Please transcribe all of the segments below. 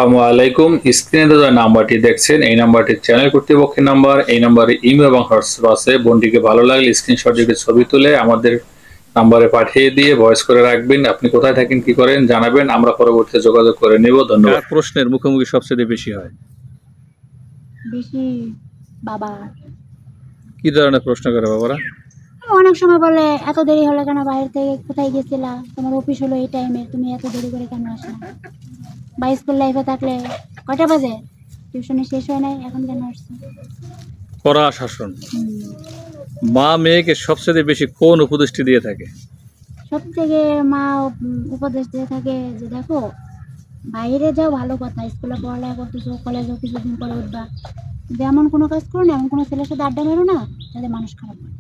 আসসালামু আলাইকুম। স্ক্রিনে যে নাম্বারটি দেখছেন এই নাম্বারটি চ্যানেল কর্তৃপক্ষের নাম্বার। এই নাম্বারে ইমেল এবং হোয়াটসঅ্যাপ আছে। বোনটিকে ভালো লাগলে স্ক্রিনশট দিয়ে ছবি তুলে আমাদের নাম্বারে পাঠিয়ে দিয়ে ভয়েস করে রাখবেন। আপনি কোথায় থাকেন, কি করেন জানাবেন, আমরা পরবর্তীতে যোগাযোগ করে নেব। ধন্যবাদ। প্রশ্নের মুখোমুখি সবচেয়ে বেশি হয় বেশি বাবা। কি ধরনের প্রশ্ন করে বাবারা? অনেক সময় বলে এত দেরি হলো কেন, বাইরে থেকে কোথায় গেছিলা, তোমার অফিস হলো এই টাইমে, তুমি এত দেরি করে কেন আসলা, বা স্কুল লাইফে থাকলে কয়টা বাজে, টিউশনে শেষ হয় নাই, এখন কেন আসছো। কড়া শাসন। মা মেয়েকে সবচেয়ে বেশি কোন উপদেশটি দিয়ে থাকে? সব থেকে মা উপদেশ দিয়ে থাকে যে দেখো বাইরে যাও ভালো কথা, স্কুলে পড়ালেখা করতেছো, কলেজে কিছুদিন পরে উঠবা, যদি এমন কোনো কাজ করো না, এমন কোনো ছেলের সাথে আড্ডা মেরো না যাতে মানুষ খারাপ হয়,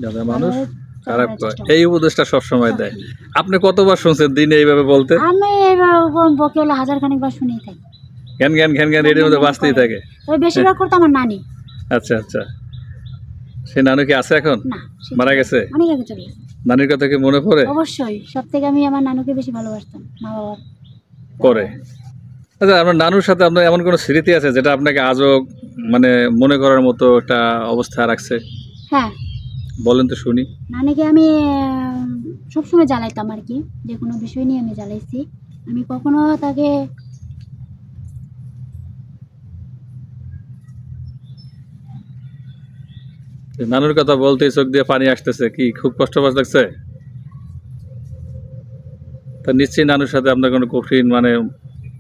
যাতে মানুষ খারাপ করে, এই উপদেশটা সবসময় দেয়। আপনি কতবার শুনছেন দিনে এইভাবে বলতে? আমি এরকম বকে হলো 1000 খানিক বার শুনেই থাকি। জ্ঞান জ্ঞান জ্ঞান জ্ঞান এর মধ্যে বাঁচতেই থাকে। ওই বেশিরভাগ করতো আমার নানি। আচ্ছা আচ্ছা, সেই নানু কি আছে এখন? না, মারা গেছে। অনেক আগে চলে গেছে। নানির কথা কি মনে পড়ে? অবশ্যই, সবথেকে আমি আমার নানুকে বেশি ভালোবাসতাম মা বাবার করে। আচ্ছা, আপনার নানুর সাথে আপনার এমন কোনো স্মৃতি আছে যেটা আপনাকে আজও মানে মনে করার মতো একটা অবস্থা রাখছে? হ্যাঁ, বলেন তো শুনি। নানিকে আমি সবসময় জ্বালাইতাম আর কি, যে কোনো বিষয় নিয়ে আমি জ্বালাইছি। আমি কখনো তাকে নানুর কথা বলতে চোখ দিয়ে পানি আসতেছে, কি খুব কষ্ট লাগছে? তা নিশ্চয়ই নানুর সাথে আপনার কোনো কঠিন মানে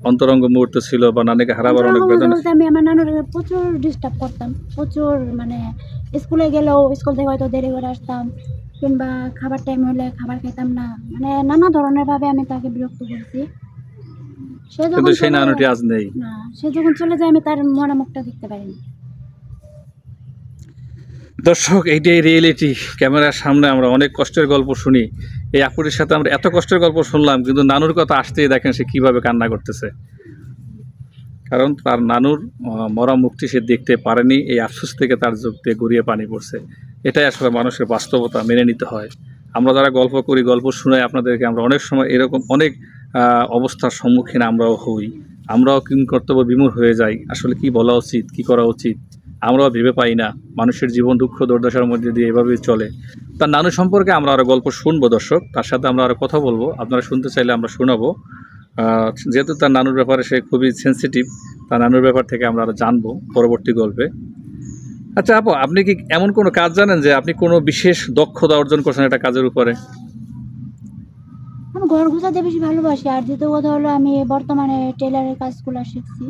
অন্তরঙ্গ মুহূর্ত ছিল, বা নানিকে হারাবার অনেক বেদনা। আমি আমার নানুর প্রচুর ডিস্টার্ব করতাম, প্রচুর, মানে স্কুলে গেলেও স্কুল থেকে হয়তো দেরি করে আসতাম, কিংবা খাবার টাইম হলে খাবার খেতাম না, মানে নানা ধরনের ভাবে আমি তাকে বিরক্ত করছি। কিন্তু সেই নানুটি আজ নেই। না, সে যখন চলে যায় আমি তার মরা মুখটা দেখতে পারিনি। দর্শক, এইটাই রিয়েলিটি। ক্যামেরার সামনে আমরা অনেক কষ্টের গল্প শুনি, এই আপুটির সাথে আমরা এত কষ্টের গল্প শুনলাম, কিন্তু নানুর কথা আসতেই দেখেন সে কীভাবে কান্না করতেছে। কারণ তার নানুর মরা মুখটি সে দেখতে পারেনি, এই আফসোস থেকে তার চোখ দিয়ে গড়িয়ে পানি পড়ছে। এটাই আসলে মানুষের বাস্তবতা, মেনে নিতে হয়। আমরা যারা গল্প করি, গল্প শুনাই আপনাদেরকে, আমরা অনেক সময় এরকম অনেক অবস্থার সম্মুখীন আমরাও হই। আমরাও কিংকর্তব্য বিমূঢ় হয়ে যাই, আসলে কি বলা উচিত, কি করা উচিত আমরাও ভেবে পাই না। মানুষের জীবন দুঃখ দুর্দশার মধ্যে দিয়ে এভাবেই চলে। তার নানু সম্পর্কে আমরা আরও গল্প শুনবো দর্শক, তার সাথে আমরা আরও কথা বলবো। আপনারা শুনতে চাইলে আমরা শোনাবো। যেহেতু তার নানুর ব্যাপারে সে খুবই সেন্সিটিভ, তার নানুর ব্যাপার থেকে আমরা আরও জানবো পরবর্তী গল্পে। আচ্ছা আপু, আপনি কি এমন কোনো কাজ জানেন যে আপনি কোনো বিশেষ দক্ষতা অর্জন করছেন একটা কাজের উপরে? আমি ঘর গোছাতে বেশি ভালোবাসি, আর দ্বিতীয় কথা হলো আমি বর্তমানে টেলারের কাজগুলো শিখছি।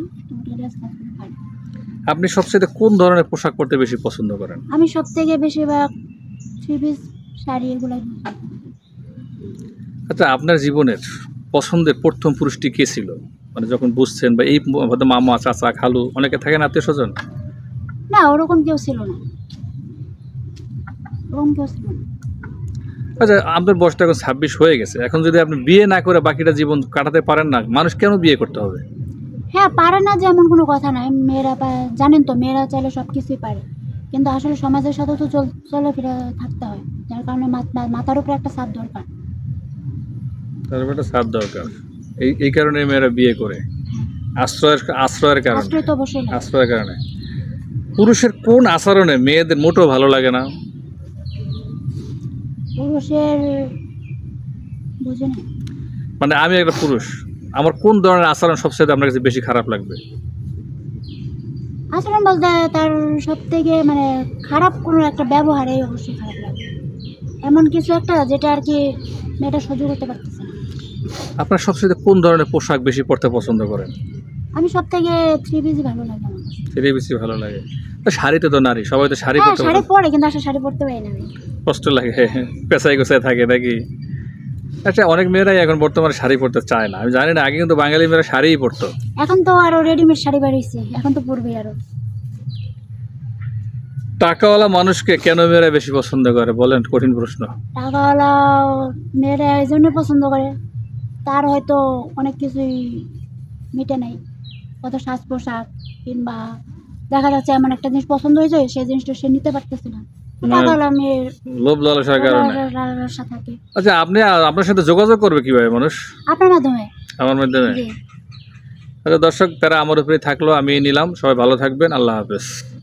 আপনি সবচেয়ে কোন ধরনের পোশাক পরতে বেশি পছন্দ করেন? আমি সব থেকে বেশিরভাগ থ্রি পিস শাড়ি এগুলো। আচ্ছা, আপনার জীবনের পছন্দের প্রথম পুরুষটি কে ছিল, মানে যখন বুঝছেন, বা এই হয়তো মামা চাচা খালু অনেকে থাকেন আত্মীয় স্বজন? না, ওরকম কেউ ছিল না, ওরকম কেউ ছিল না। আচ্ছা, আপনার বয়সটা এখন 26 হয়ে গেছে, এখন যদি আপনি বিয়ে না করে বাকিটা জীবন কাটাতে পারেন না, মানুষ কেন বিয়ে করতে হবে? হ্যাঁ, পারে না যে এমন কোনো কথা নাই, মেয়েরা জানেন তো, মেয়েরা চাইলে সব কিছুই পারে, কিন্তু আসলে সমাজের সাথে তো চলাফেরা থাকতে হয়, যার কারণে মাথার উপরে একটা ছাদ দরকার। তার একটা ছাদ দরকার, এই কারণে মেয়েরা বিয়ে করে, আশ্রয়ের কারণে। আশ্রয় তো অবশ্যই লাগে। আশ্রয়ের কারণে। পুরুষের কোন আচরণে মেয়েদের মোটেও ভালো লাগে না? পুরুষের বুঝে না, মানে আমি একটা পুরুষ, আমার কোন ধরনের আচরণ সবচেয়ে আপনার কাছে বেশি খারাপ লাগবে? আচরণ বলতে তার সব থেকে মানে খারাপ কোনো একটা ব্যবহারেই অবশ্যই খারাপ লাগে, এমন কিছু একটা যেটা আর কি মেয়েটা সহ্য করতে পারতেছে না। আপনার সবচেয়ে কোন ধরনের পোশাক বেশি পরতে পছন্দ করেন? আমি সব থেকে থ্রি পিস ভালো লাগে আমার। থ্রি পিসই ভালো লাগে। শাড়িতে তো নারী, সবাই তো শাড়ি পরতে শাড়ি পরে, কিন্তু আসলে শাড়ি পরতে পারি না আমি, কষ্ট লাগে, পেঁচাই গোছায় থাকে নাকি? আচ্ছা, অনেক মেয়েরাই এখন বর্তমানে শাড়ি পরতে চায় না, আমি জানি না, আগে কিন্তু বাঙালি মেয়েরা শাড়িই পরতো। এখন তো আরো রেডিমেড শাড়ি বেরিয়েছে, এখন তো পরবে আরো। টাকাওয়ালা মানুষকে কেন মেয়েরা বেশি পছন্দ করে বলেন? কঠিন প্রশ্ন। টাকাওয়ালা মেয়েরা এই জন্য পছন্দ করে, তার হয়তো অনেক কিছুই মিটে নাই, কত সাজ পোশাক, কিংবা দেখা যাচ্ছে এমন একটা জিনিস পছন্দ হয়েছে সেই জিনিসটা সে নিতে পারতেছে না, টাকাওয়ালা মেয়ের লোভ লালসার কারণে। থাকে। আচ্ছা, আপনার সাথে যোগাযোগ করবে কিভাবে মানুষ? আপনার মাধ্যমে। আমার মাধ্যমে? আচ্ছা দর্শক, তারা আমার উপরে থাকলো, আমি নিলাম। সবাই ভালো থাকবেন। আল্লাহ হাফেজ।